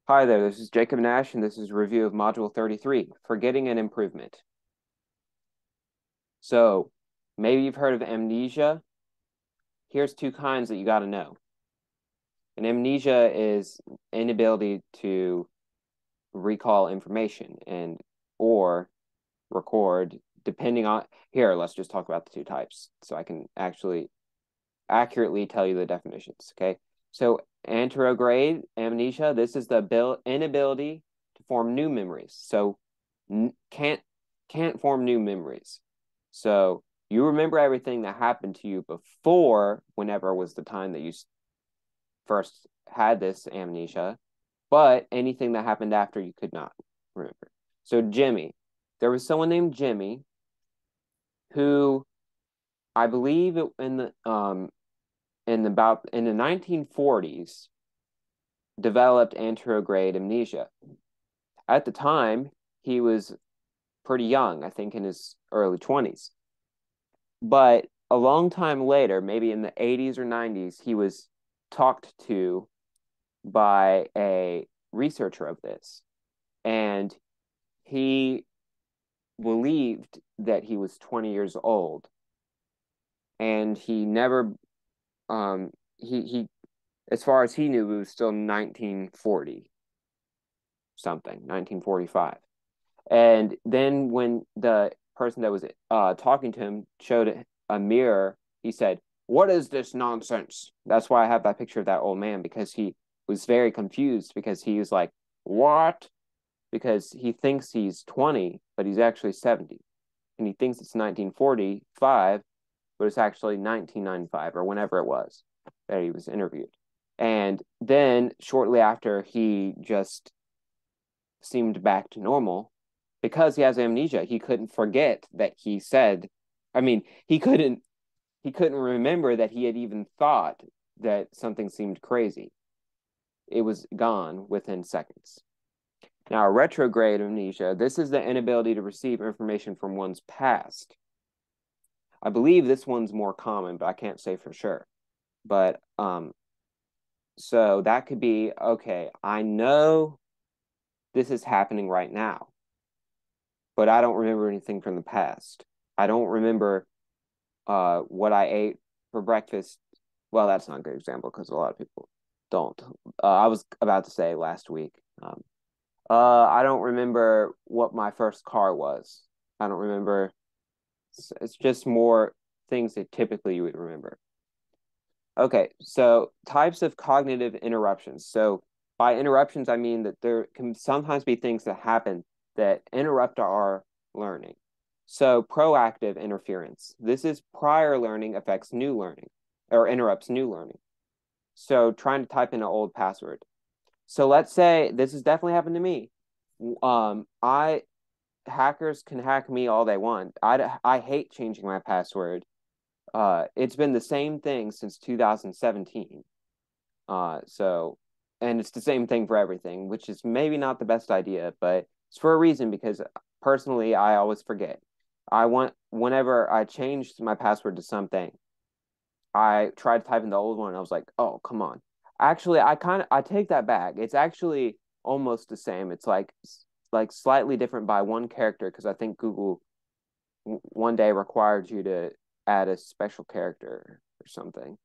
Hi there, this is Jacob Nash, and this is a review of Module 33, Forgetting and Improvement. So, maybe you've heard of amnesia. Here's two kinds that you got to know. An amnesia is inability to recall information and or record, depending on, here, let's just talk about the two types so I can actually accurately tell you the definitions, okay? So, anterograde amnesia, this is the inability to form new memories. So, can't form new memories. So, you remember everything that happened to you before, whenever was the time that you first had this amnesia, but anything that happened after you could not remember. So, Jimmy, there was someone named Jimmy who I believe in the 1940s developed anterograde amnesia. At the time, he was pretty young, I think in his early 20s. But a long time later, maybe in the 80s or 90s, he was talked to by a researcher of this. And he believed that he was 20 years old. And he never, he as far as he knew, it was still 1940 something, 1945. And then when the person that was talking to him showed a mirror, he said, "What is this nonsense?" That's why I have that picture of that old man, because he was very confused, because he was like, "What?" Because he thinks he's 20, but he's actually 70. And he thinks it's 1945, but it's actually 1995 or whenever it was that he was interviewed. And then shortly after, he just seemed back to normal because he has amnesia. He couldn't forget that he said, I mean, he couldn't remember that he had even thought that something seemed crazy. It was gone within seconds. Now, retrograde amnesia, this is the inability to receive information from one's past. I believe this one's more common, but I can't say for sure. But so that could be, okay, I know this is happening right now, but I don't remember anything from the past. I don't remember what I ate for breakfast. Well, that's not a good example because a lot of people don't. I was about to say last week. I don't remember what my first car was. I don't remember. It's just more things that typically you would remember. Okay, so types of cognitive interruptions. So by interruptions, I mean that there can sometimes be things that happen that interrupt our learning. So proactive interference. This is prior learning affects new learning or interrupts new learning. So trying to type in an old password. So let's say this has definitely happened to me. I hackers can hack me all they want. I hate changing my password. It's been the same thing since 2017. So, and it's the same thing for everything, which is maybe not the best idea, but it's for a reason because personally, I always forget. Whenever I changed my password to something, I tried to type in the old one. And I was like, oh, come on. Actually, I take that back. It's actually almost the same. It's like slightly different by one character because I think Google one day required you to add a special character or something.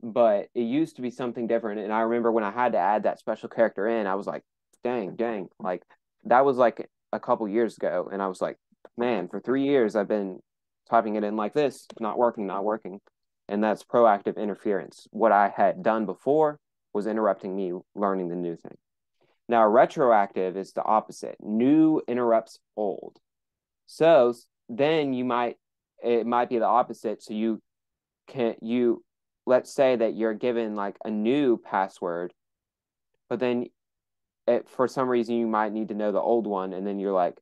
But it used to be something different. And I remember when I had to add that special character in, I was like, dang. Like that was like a couple years ago. And I was like, man, for 3 years I've been typing it in like this, not working, not working. And that's proactive interference. What I had done before was interrupting me learning the new thing. Now, retroactive is the opposite. New interrupts old. So then it might be the opposite. So you let's say that you're given like a new password, but then for some reason you might need to know the old one, and then you're like,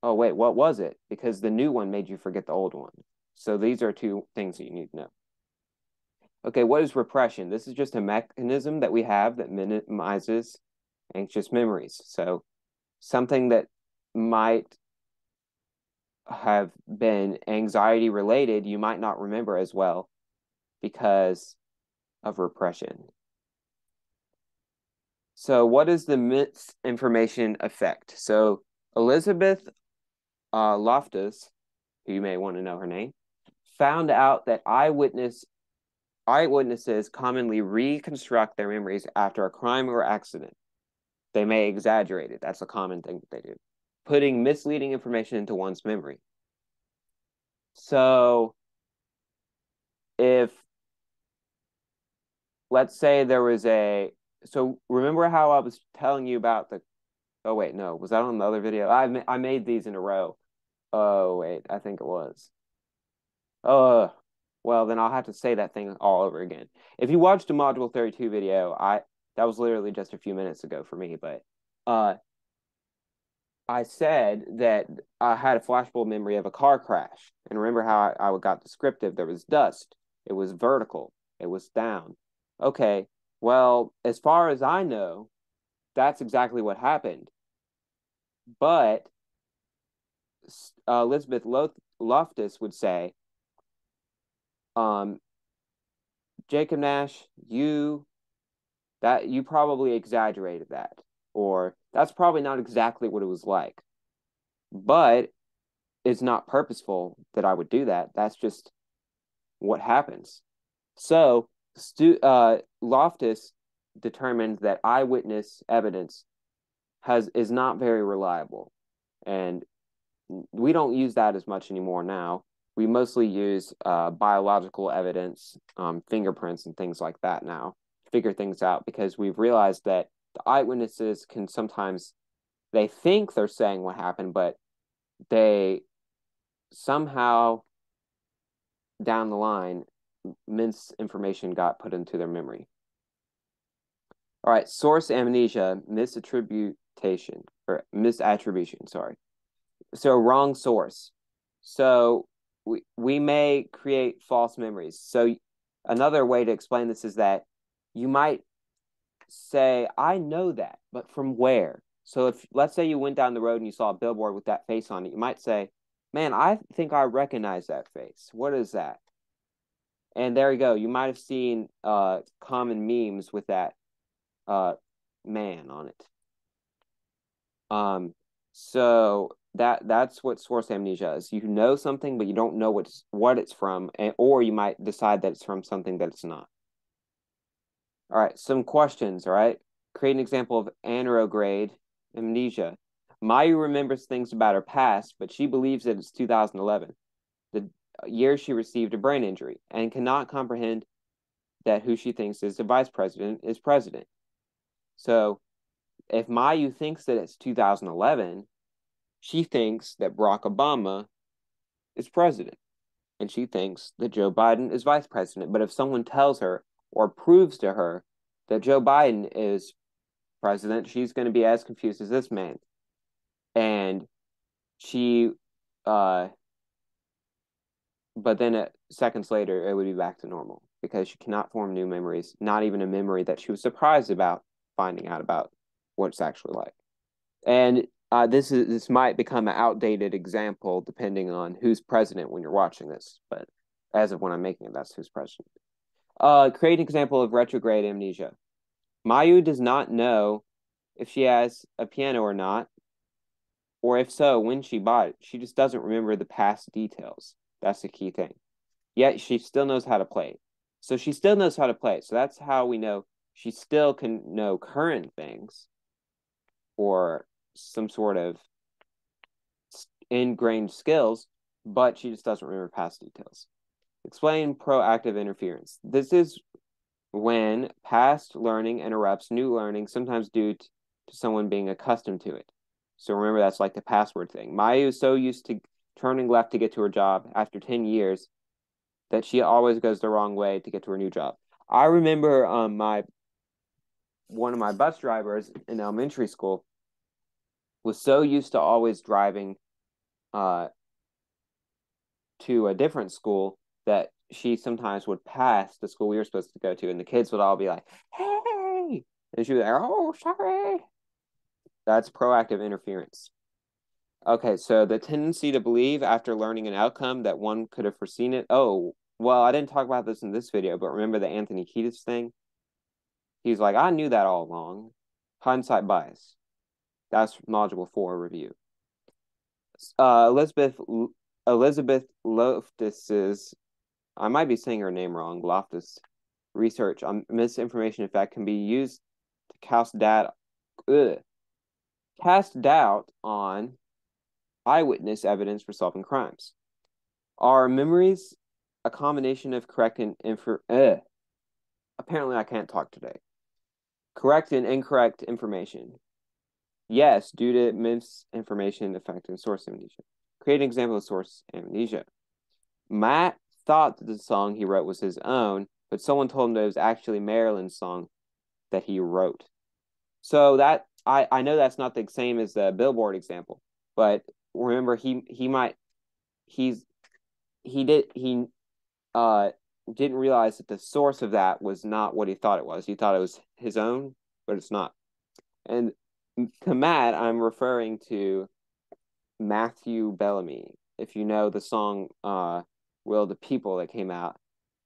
oh wait, what was it? Because the new one made you forget the old one. So these are two things that you need to know. Okay, what is repression? This is just a mechanism that we have that minimizes anxious memories. So something that might have been anxiety related, you might not remember as well because of repression. So what is the misinformation effect? So Elizabeth Loftus, who you may want to know her name, found out that eyewitnesses commonly reconstruct their memories after a crime or accident. They may exaggerate it. That's a common thing that they do, putting misleading information into one's memory. So if, let's say there was so remember how I was telling you about oh wait, no, was that on the other video? I made these in a row. Oh wait, I think it was. Uh, well, then I'll have to say that thing all over again. If you watched a Module 32 video, that was literally just a few minutes ago for me, but uh I said that I had a flashbulb memory of a car crash. And remember how I got descriptive? There was dust. It was vertical. It was down. Okay, well, as far as I know, that's exactly what happened. But Elizabeth Loftus would say, um, Jacob Nash, you probably exaggerated that, or that's probably not exactly what it was like. But it's not purposeful that I would do that. That's just what happens. So Loftus determined that eyewitness evidence is not very reliable, and we don't use that as much anymore now. We mostly use biological evidence, fingerprints, and things like that now to figure things out, because we've realized that the eyewitnesses can sometimes, they think they're saying what happened, but they somehow down the line, misinformation got put into their memory. All right, source amnesia, misattribution, sorry. So wrong source. So we may create false memories. So another way to explain this is that you might say, I know that, but from where? So if, let's say you went down the road and you saw a billboard with that face on it, you might say, man, I think I recognize that face. What is that? And there you go. You might have seen common memes with that man on it. So that's what source amnesia is. You know something, but you don't know what it's from, or you might decide that it's from something that it's not. All right, some questions. All right, create an example of anterograde amnesia. Mayu remembers things about her past, but she believes that it's 2011, the year she received a brain injury, and cannot comprehend that who she thinks is the vice president is president. So if Mayu thinks that it's 2011, she thinks that Barack Obama is president, and she thinks that Joe Biden is vice president. But if someone tells her or proves to her that Joe Biden is president, she's going to be as confused as this man. And she, but then seconds later, it would be back to normal because she cannot form new memories, not even a memory that she was surprised about finding out about what it's actually like. And this might become an outdated example depending on who's president when you're watching this, but as of when I'm making it, that's who's president. Create an example of retrograde amnesia. Mayu does not know if she has a piano or not, or if so, when she bought it. She just doesn't remember the past details. That's the key thing. Yet she still knows how to play it. So she still knows how to play it. So that's how we know she still can know current things or some sort of ingrained skills, but she just doesn't remember past details. Explain proactive interference. This is when past learning interrupts new learning, sometimes due to someone being accustomed to it. So remember, that's like the password thing. Mayu is so used to turning left to get to her job after 10 years that she always goes the wrong way to get to her new job. I remember one of my bus drivers in elementary school was so used to always driving to a different school that she sometimes would pass the school we were supposed to go to, and the kids would all be like, hey, and she was like, oh, sorry. That's proactive interference. Okay, so the tendency to believe after learning an outcome that one could have foreseen it. Oh, well, I didn't talk about this in this video, but remember the Anthony Kiedis thing? He's like, I knew that all along. Hindsight bias. That's module 4 review. Elizabeth Loftus's, I might be saying her name wrong, Loftus, research on misinformation effect can be used to cast doubt on eyewitness evidence for solving crimes. Are memories a combination of correct and apparently I can't talk today. Correct and incorrect information. Yes, due to misinformation effect and source amnesia. Create an example of source amnesia. Matt thought that the song he wrote was his own, but someone told him that it was actually Marilyn's song that he wrote. So that I know that's not the same as the Billboard example, but remember he didn't realize that the source of that was not what he thought it was. He thought it was his own, but it's not. And to Matt, I'm referring to Matthew Bellamy. If you know the song Will of the People that came out,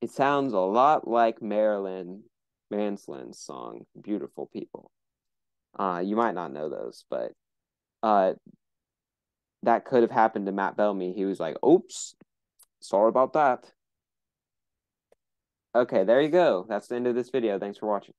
it sounds a lot like Marilyn Mansland's song, Beautiful People. You might not know those, but that could have happened to Matt Bellamy. He was like, oops, sorry about that. Okay, there you go. That's the end of this video. Thanks for watching.